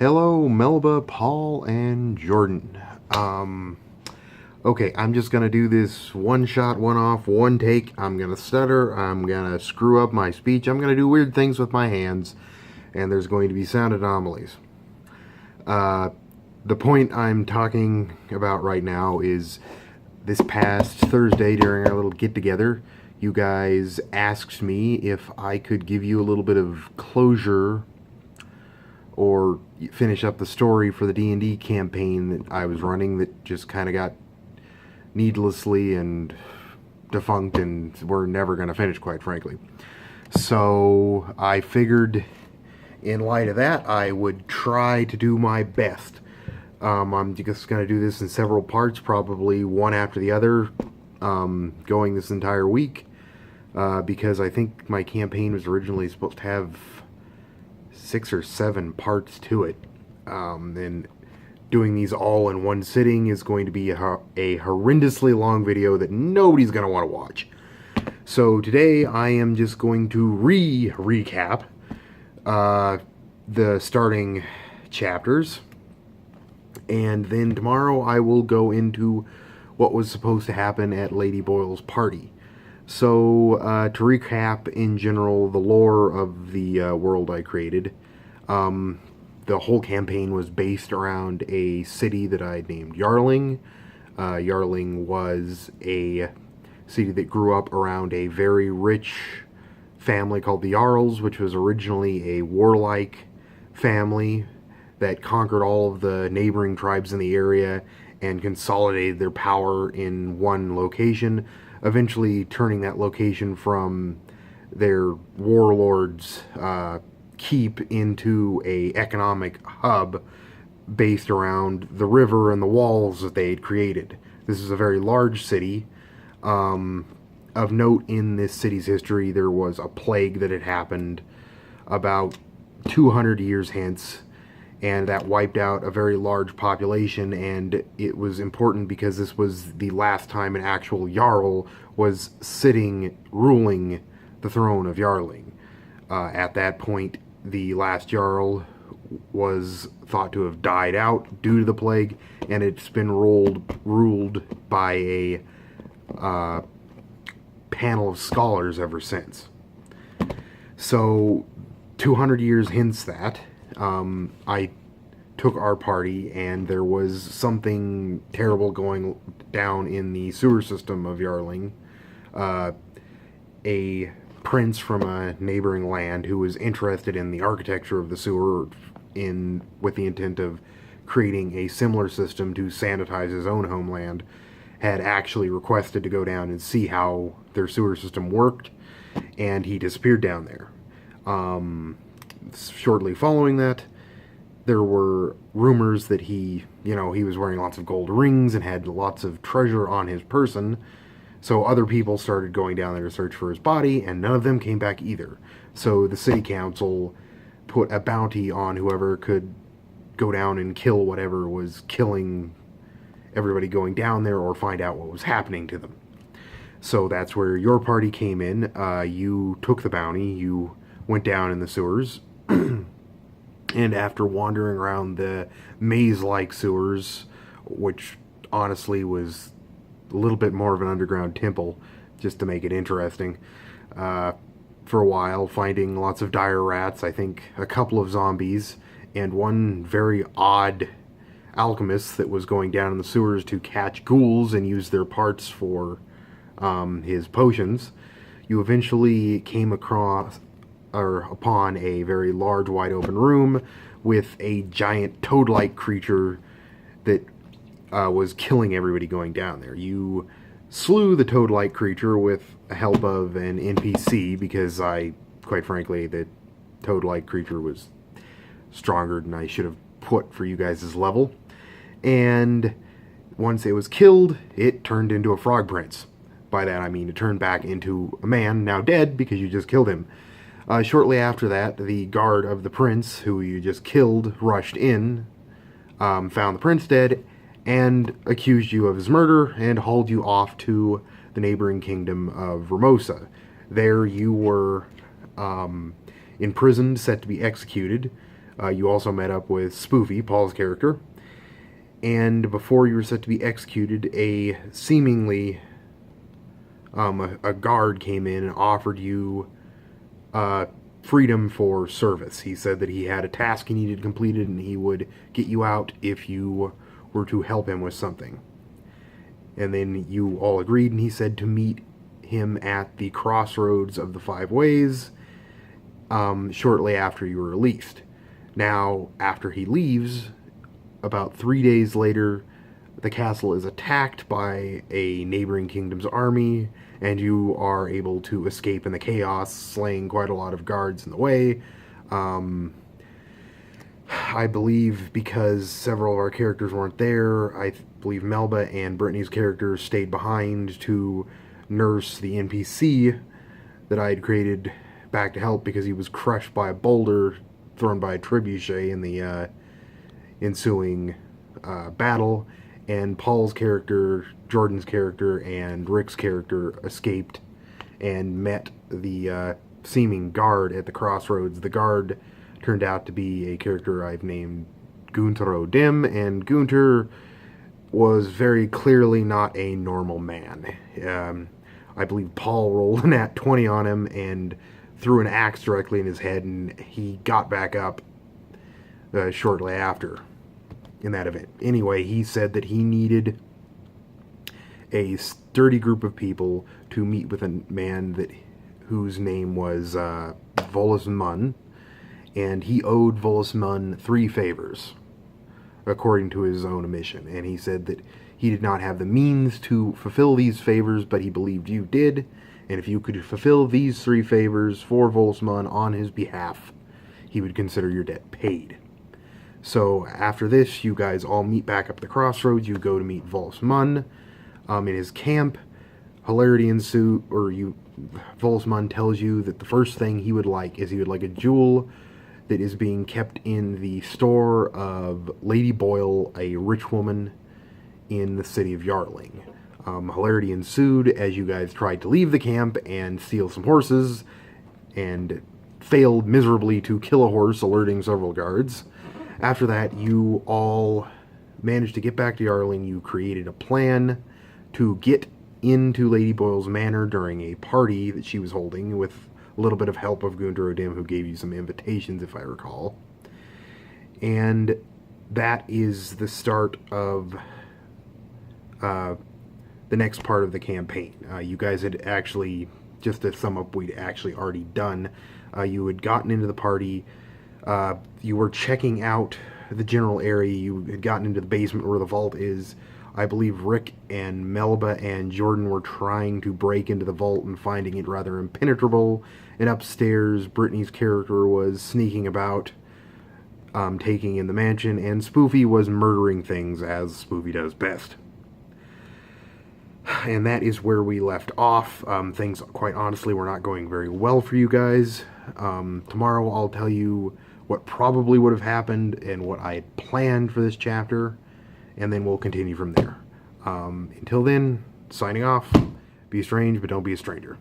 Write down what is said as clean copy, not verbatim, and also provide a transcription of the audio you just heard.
Hello, Melba, Paul, and Jordan. Okay, I'm just gonna do this one shot, one off, one take. I'm gonna stutter, I'm gonna screw up my speech, I'm gonna do weird things with my hands, and there's going to be sound anomalies. The point I'm talking about right now is this past Thursday during our little get-together, you guys asked me if I could give you a little bit of closure or finish up the story for the D&D campaign that I was running that just kind of got needlessly and defunct and we're never going to finish, quite frankly. So I figured in light of that I would try to do my best. I'm just going to do this in several parts, probably one after the other, going this entire week, because I think my campaign was originally supposed to have 6 or 7 parts to it, and doing these all in one sitting is going to be a horrendously long video that nobody's going to want to watch. So today I am just going to recap the starting chapters, and then tomorrow I will go into what was supposed to happen at Lady Boyle's party. So, to recap in general the lore of the world I created, the whole campaign was based around a city that I named Yarling. Yarling was a city that grew up around a very rich family called the Jarls, which was originally a warlike family that conquered all of the neighboring tribes in the area and consolidated their power in one location, eventually turning that location from their warlords' keep into a economic hub based around the river and the walls that they had created. This is a very large city. Of note in this city's history, there was a plague that had happened about 200 years hence, and that wiped out a very large population, and it was important because this was the last time an actual Jarl was ruling the throne of Yarling. At that point, the last Jarl was thought to have died out due to the plague, and it's been ruled by a panel of scholars ever since. So, 200 years hence that, I took our party, and there was something terrible going down in the sewer system of Yarling. A prince from a neighboring land who was interested in the architecture of the sewer with the intent of creating a similar system to sanitize his own homeland had actually requested to go down and see how their sewer system worked, and he disappeared down there. Shortly following that, there were rumors that he was wearing lots of gold rings and had lots of treasure on his person. So other people started going down there to search for his body, and none of them came back either. So the city council put a bounty on whoever could go down and kill whatever was killing everybody going down there, or find out what was happening to them. So that's where your party came in. You took the bounty, you went down in the sewers, and after wandering around the maze-like sewers, which honestly was a little bit more of an underground temple, just to make it interesting, for a while, finding lots of dire rats, I think a couple of zombies, and one very odd alchemist that was going down in the sewers to catch ghouls and use their parts for his potions. You eventually came upon a very large, wide open room with a giant toad-like creature that was killing everybody going down there. You slew the toad-like creature with the help of an NPC, because quite frankly, the toad-like creature was stronger than I should have put for you guys' level. And once it was killed, it turned into a frog prince. By that I mean it turned back into a man, now dead because you just killed him. Shortly after that, the guard of the prince, who you just killed, rushed in, found the prince dead, and accused you of his murder, and hauled you off to the neighboring kingdom of Ramosa. There you were imprisoned, set to be executed. You also met up with Spoofy, Paul's character. And before you were set to be executed, a seemingly a guard came in and offered you freedom for service. He said that he had a task he needed completed and he would get you out if you were to help him with something. And then you all agreed, and he said to meet him at the crossroads of the Five Ways shortly after you were released. Now, after he leaves, about 3 days later, the castle is attacked by a neighboring kingdom's army, and you are able to escape in the chaos, slaying quite a lot of guards in the way. I believe because several of our characters weren't there, I believe Melba and Brittany's characters stayed behind to nurse the NPC that I had created back to help because he was crushed by a boulder thrown by a trebuchet in the ensuing battle. And Paul's character, Jordan's character, and Rick's character escaped and met the seeming guard at the crossroads. The guard turned out to be a character I've named Gunter O'Dim, and Gunter was very clearly not a normal man. I believe Paul rolled a nat 20 on him and threw an axe directly in his head, and he got back up shortly after in that event. Anyway, he said that he needed a sturdy group of people to meet with a man whose name was Volus Munn, and he owed Volus Munn 3 favors, according to his own admission. And he said that he did not have the means to fulfill these favors, but he believed you did, and if you could fulfill these 3 favors for Volus Munn on his behalf, he would consider your debt paid. So after this, you guys all meet back up at the crossroads. You go to meet Volus Munn in his camp. Hilarity ensues, Volus Munn tells you that the first thing he would like is a jewel that is being kept in the store of Lady Boyle, a rich woman in the city of Yarling. Hilarity ensued as you guys tried to leave the camp and steal some horses, and failed miserably to kill a horse, alerting several guards. After that, you all managed to get back to Yarling. You created a plan to get into Lady Boyle's manor during a party that she was holding, with a little bit of help of Gunter O'Dim, who gave you some invitations, if I recall. And that is the start of the next part of the campaign. You guys had actually, just to sum up, we'd actually already done. You had gotten into the party. You were checking out the general area. You had gotten into the basement where the vault is. I believe Rick and Melba and Jordan were trying to break into the vault and finding it rather impenetrable. And upstairs, Brittany's character was sneaking about, taking in the mansion, and Spoofy was murdering things, as Spoofy does best. And that is where we left off. Things, quite honestly, were not going very well for you guys. Tomorrow I'll tell you what probably would have happened and what I had planned for this chapter, and then we'll continue from there. Until then, signing off. Be strange, but don't be a stranger.